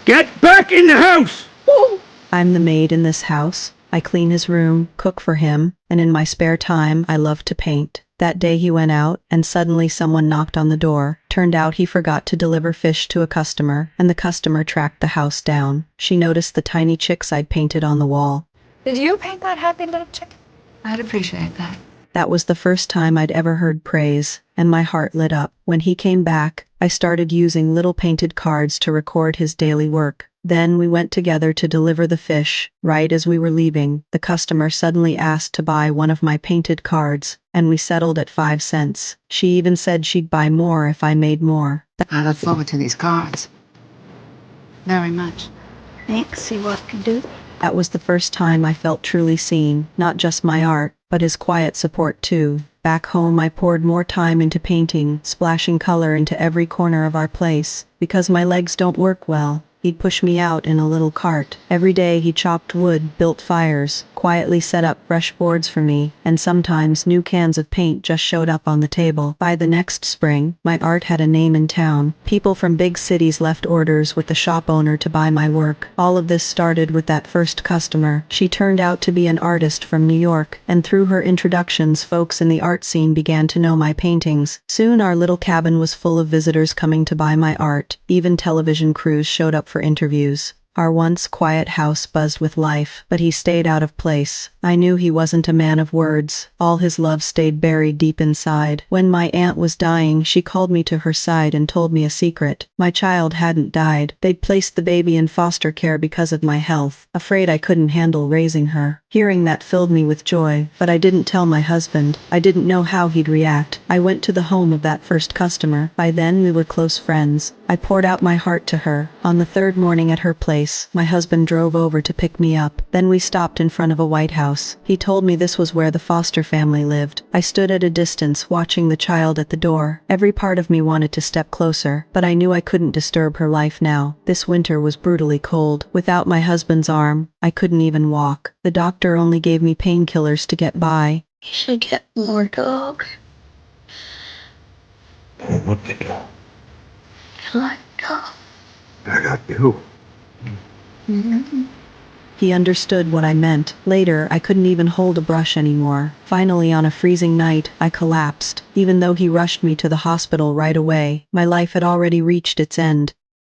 Get back in the house! I'm the maid in this house. I clean his room, cook for him, and in my spare time I love to paint. That day he went out, and suddenly someone knocked on the door. Turned out he forgot to deliver fish to a customer, and the customer tracked the house down. She noticed the tiny chicks I'd painted on the wall. Did you paint that happy little chicken? I'd appreciate that. That was the first time I'd ever heard praise, and my heart lit up. When he came back, I started using little painted cards to record his daily work. Then we went together to deliver the fish. Right as we were leaving, the customer suddenly asked to buy one of my painted cards, and we settled at 5 cents. She even said she'd buy more if I made more. I look forward to these cards. Very much. Thanks, see what I can do. That was the first time I felt truly seen, not just my art, but his quiet support too. Back home I poured more time into painting, splashing color into every corner of our place. Because my legs don't work well, he'd push me out in a little cart. Every day he chopped wood, built fires, quietly set up fresh boards for me, and sometimes new cans of paint just showed up on the table. By the next spring, my art had a name in town. People from big cities left orders with the shop owner to buy my work. All of this started with that first customer. She turned out to be an artist from New York, and through her introductions, folks in the art scene began to know my paintings. Soon our little cabin was full of visitors coming to buy my art. Even television crews showed up for interviews. Our once quiet house buzzed with life, but he stayed out of place. I knew he wasn't a man of words. All his love stayed buried deep inside. When my aunt was dying, she called me to her side and told me a secret. My child hadn't died. They'd placed the baby in foster care because of my health, afraid I couldn't handle raising her. Hearing that filled me with joy, but I didn't tell my husband. I didn't know how he'd react. I went to the home of that first customer. By then we were close friends. I poured out my heart to her. On the third morning at her place, my husband drove over to pick me up. Then we stopped in front of a white house. He told me this was where the foster family lived. I stood at a distance, watching the child at the door. Every part of me wanted to step closer, but I knew I couldn't disturb her life now. This winter was brutally cold. Without my husband's arm, I couldn't even walk. The doctor only gave me painkillers to get by. You should get more dogs. What the hell? I like dogs. I got you. He understood what I meant. Later, I couldn't even hold a brush anymore. Finally, on a freezing night, I collapsed. Even though he rushed me to the hospital right away, my life had already reached its end.